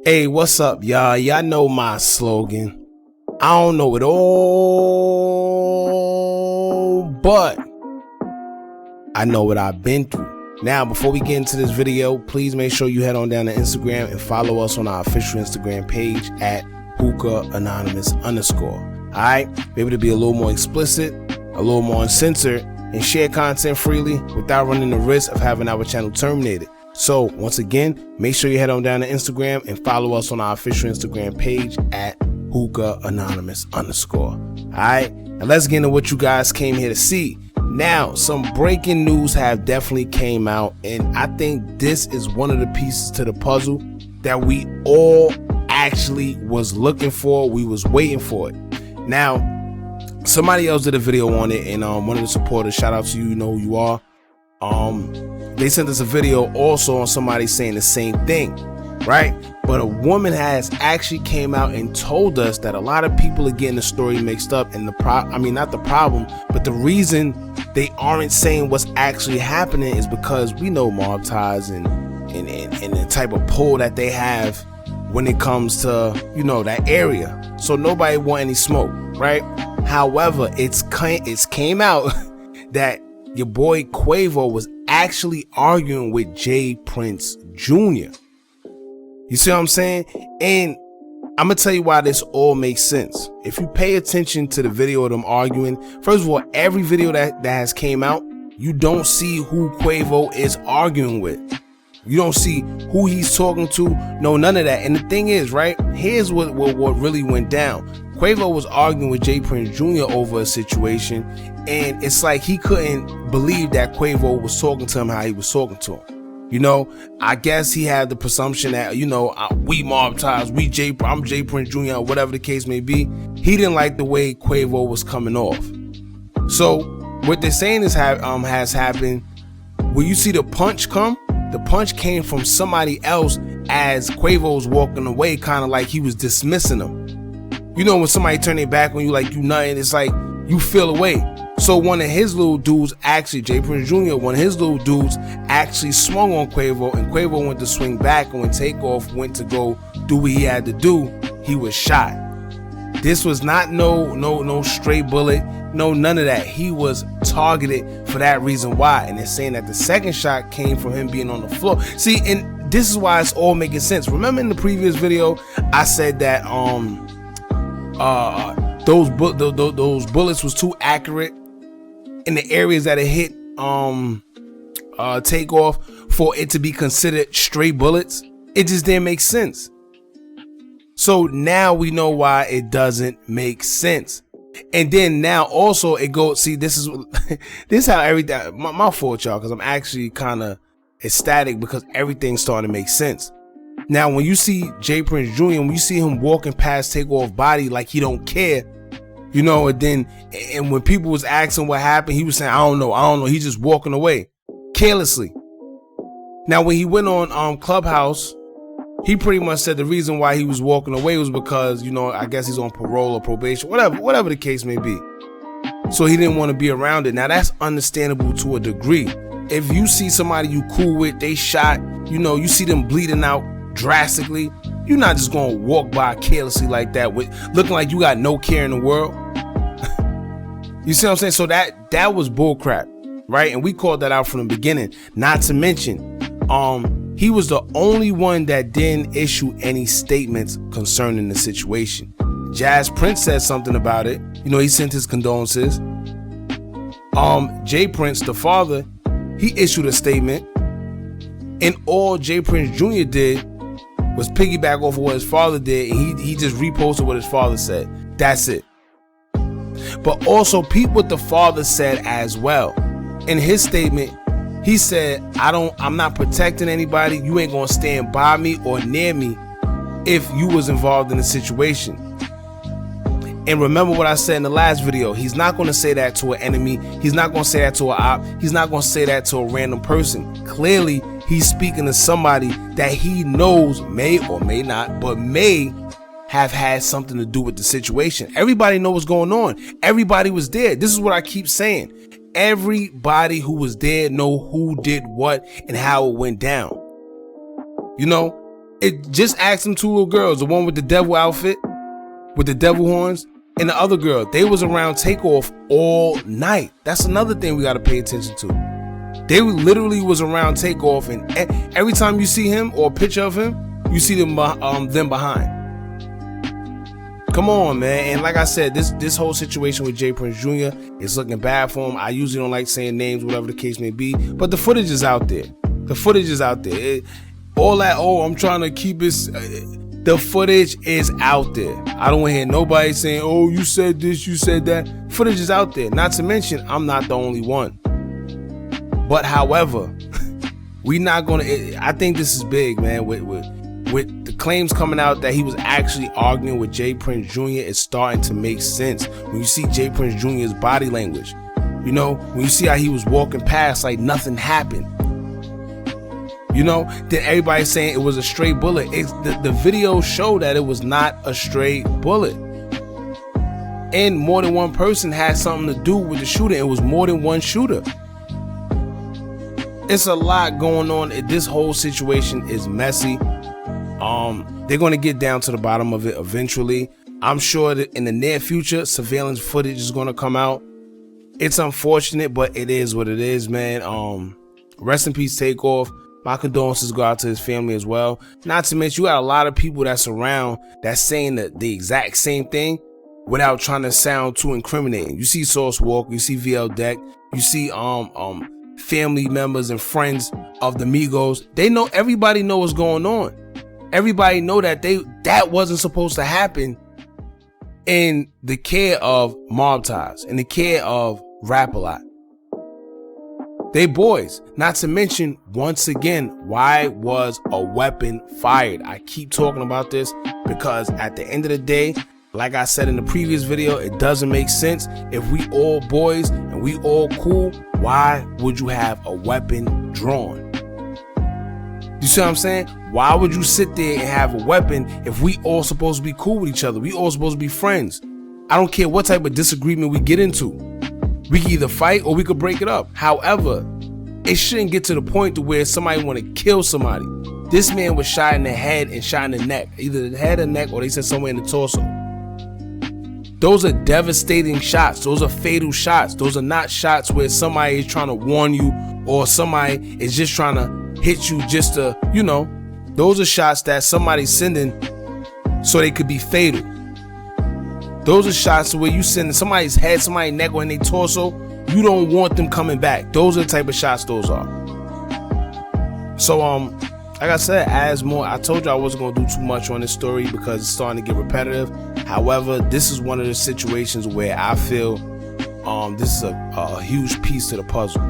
Hey, what's up, y'all? Y'all know my slogan. I don't know it all, but I know what I've been through. Now, before we get into this video, please make sure you head on down to Instagram and follow us on our official Instagram page at Hookah Anonymous _. Alright, be able to be a little more explicit, a little more uncensored, and share content freely without running the risk of having our channel terminated. So once again, make sure you head on down to Instagram and follow us on our official Instagram page at Hookah Anonymous _. Alright, now let's get into what you guys came here to see. Now, some breaking news have definitely came out, and I think this is one of the pieces to the puzzle that we all actually was looking for. We was waiting for it. Now, somebody else did a video on it, and one of the supporters, shout out to you, you know who you are. They sent us a video also on somebody saying the same thing, right? But a woman has actually came out and told us that a lot of people are getting the story mixed up, and not the problem, but the reason they aren't saying what's actually happening is because we know mob ties and the type of pull that they have when it comes to, you know, that area. So nobody want any smoke, right? However, it's came out that your boy Quavo was actually arguing with J Prince Jr. You see what I'm saying? And I'm gonna tell you why this all makes sense. If you pay attention to the video of them arguing, first of all, every video that has came out, you don't see who Quavo is arguing with. You don't see who he's talking to. No, none of that. And the thing is, right, here's what really went down. Quavo was arguing with J Prince Jr. over a situation, and it's like he couldn't believe that Quavo was talking to him how he was talking to him. You know, I guess he had the presumption that, you know, we mob ties, I'm J Prince Jr., or whatever the case may be. He didn't like the way Quavo was coming off. So what they're saying is has happened. When you see the punch come, the punch came from somebody else as Quavo was walking away, kind of like he was dismissing him. You know, when somebody turn their back on you like you nothing, it's like you feel away. So one of his little dudes, actually J Prince Jr., one of his little dudes actually swung on Quavo, and Quavo went to swing back, and when TakeOff went to go do what he had to do, he was shot. This was not no stray bullet, no none of that. He was targeted for that reason why. And they're saying that the second shot came from him being on the floor. See, and this is why it's all making sense. Remember in the previous video, I said that those bullets was too accurate in the areas that it hit TakeOff for it to be considered stray bullets. It just didn't make sense. So now we know why it doesn't make sense. And then now also it goes, see, this is how everything, my fault, y'all, because I'm actually kind of ecstatic because everything's starting to make sense. Now when you see J Prince Jr., when you see him walking past TakeOff body like he don't care, you know, and when people was asking what happened, he was saying, I don't know, he's just walking away carelessly. Now when he went on Clubhouse, he pretty much said the reason why he was walking away was because, you know, I guess he's on parole or probation, whatever the case may be. So he didn't want to be around it. Now that's understandable to a degree. If you see somebody you cool with, they shot, you know, you see them bleeding out drastically, you're not just gonna walk by carelessly like that with looking like you got no care in the world. You see what I'm saying? So that was bullcrap, right? And we called that out from the beginning. Not to mention, he was the only one that didn't issue any statements concerning the situation. Jazz Prince said something about it. You know, he sent his condolences. J Prince, the father, he issued a statement, and all J Prince Jr. did was piggyback off of what his father did, and he just reposted what his father said. That's it. But also peep what the father said as well. In his statement, he said, I'm not protecting anybody. You ain't gonna stand by me or near me if you was involved in the situation. And remember what I said in the last video, he's not gonna say that to an enemy. He's not gonna say that to an op. He's not gonna say that to a random person. Clearly, he's speaking to somebody that he knows may or may not, but may have had something to do with the situation. Everybody knows what's going on. Everybody was there. This is what I keep saying. Everybody who was there know who did what and how it went down. You know, It just asked them two little girls, the one with the devil outfit, with the devil horns, and the other girl. They was around TakeOff all night. That's another thing we got to pay attention to. They literally was around TakeOff, and every time you see him or a picture of him, you see them behind. Come on, man. And like I said, this whole situation with J Prince Jr. is looking bad for him. I usually don't like saying names, whatever the case may be, but the footage is out there. The footage is out there. All that, I'm trying to keep it. The footage is out there. I don't want to hear nobody saying, you said this, you said that. Footage is out there. Not to mention, I'm not the only one. But however, we not gonna. I think this is big, man. With the claims coming out that he was actually arguing with J Prince Jr., it's starting to make sense. When you see J Prince Jr.'s body language, when you see how he was walking past like nothing happened. Then everybody's saying it was a stray bullet. The video showed that it was not a stray bullet. And more than one person had something to do with the shooting. It was more than one shooter. It's a lot going on. This whole situation is messy. They're going to get down to the bottom of it eventually. I'm sure that in the near future, surveillance footage is going to come out. It's unfortunate, but it is what it is, man. Rest in peace, TakeOff. My condolences go out to his family as well. Not to mention, you got a lot of people that's around that's saying the exact same thing without trying to sound too incriminating. You see Sauce Walker, you see VL Deck, you see family members and friends of the Migos. Everybody know what's going on. Everybody know that wasn't supposed to happen in the care of Mob Ties, in the care of Rap-A-Lot. They boys. Not to mention, once again, why was a weapon fired? I keep talking about this because at the end of the day, like I said in the previous video, it doesn't make sense. If we all boys and we all cool, why would you have a weapon drawn? You see what I'm saying? Why would you sit there and have a weapon if we all supposed to be cool with each other? We all supposed to be friends. I don't care what type of disagreement we get into. We can either fight or we could break it up. However, it shouldn't get to the point to where somebody want to kill somebody. This man was shot in the head and shot in the neck. Either the head or neck, or they said somewhere in the torso. Those are devastating shots. Those are fatal shots. Those are not shots where somebody is trying to warn you or somebody is just trying to hit you just to, those are shots that somebody's sending so they could be fatal. Those are shots where you send somebody's head, somebody's neck, or in their torso. You don't want them coming back. Those are the type of shots those are. So, like I said, I told you I wasn't going to do too much on this story because it's starting to get repetitive. However, this is one of the situations where I feel this is a huge piece to the puzzle.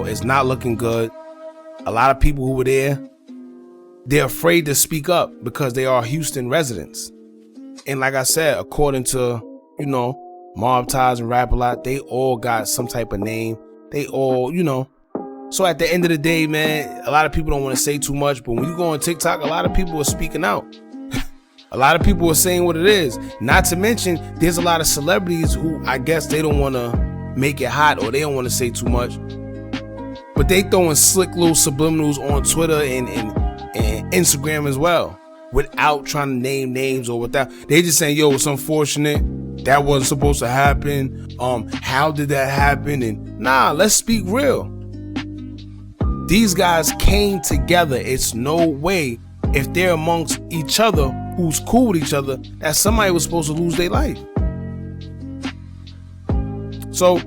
It's not looking good. A lot of people who were there, they're afraid to speak up because they are Houston residents. And like I said, according to, Mob Ties and Rap-A-Lot, they all got some type of name. They all, So at the end of the day, man, a lot of people don't want to say too much. But when you go on TikTok, a lot of people are speaking out. A lot of people are saying what it is. Not to mention, there's a lot of celebrities who I guess they don't want to make it hot or they don't want to say too much. But they throwing slick little subliminals on Twitter and Instagram as well, without trying to name names or without. They just saying, yo, it's unfortunate. That wasn't supposed to happen. How did that happen? And let's speak real. These guys came together. It's no way if they're amongst each other, who's cool with each other, that somebody was supposed to lose their life. So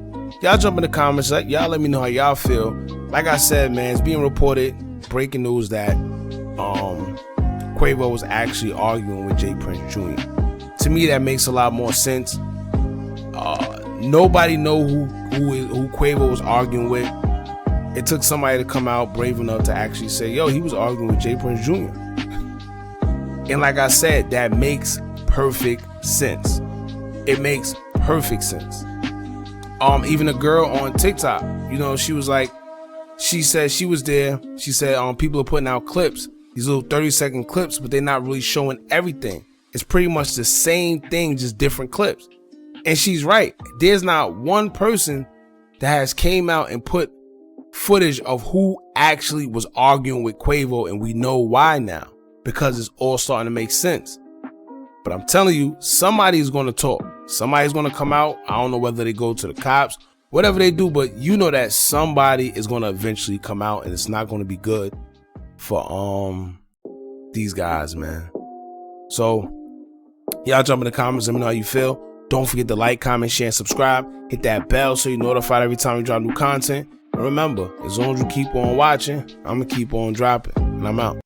y'all jump in the comments. Y'all let me know how y'all feel. Like I said, man, it's being reported, breaking news, that Quavo was actually arguing with J Prince Jr. To me, that makes a lot more sense. Nobody know who Quavo was arguing with. It took somebody to come out brave enough to actually say, yo, he was arguing with J Prince Jr. And like I said, that makes perfect sense. It makes perfect sense. Even a girl on TikTok, she was like, she said she was there. She said people are putting out clips, these little 30-second clips, but they're not really showing everything. It's pretty much the same thing, just different clips. And she's right. There's not one person that has came out and put footage of who actually was arguing with Quavo, and we know why now, because it's all starting to make sense. But I'm telling you, somebody's going to talk. Somebody's going to come out. I don't know whether they go to the cops, whatever they do, but you know that somebody is going to eventually come out, and it's not going to be good for these guys, man. So y'all jump in the comments, let me know how you feel. Don't forget to like, comment, share, and subscribe. Hit that bell so you're notified every time we drop new content. And remember, as long as you keep on watching, I'm going to keep on dropping. And I'm out.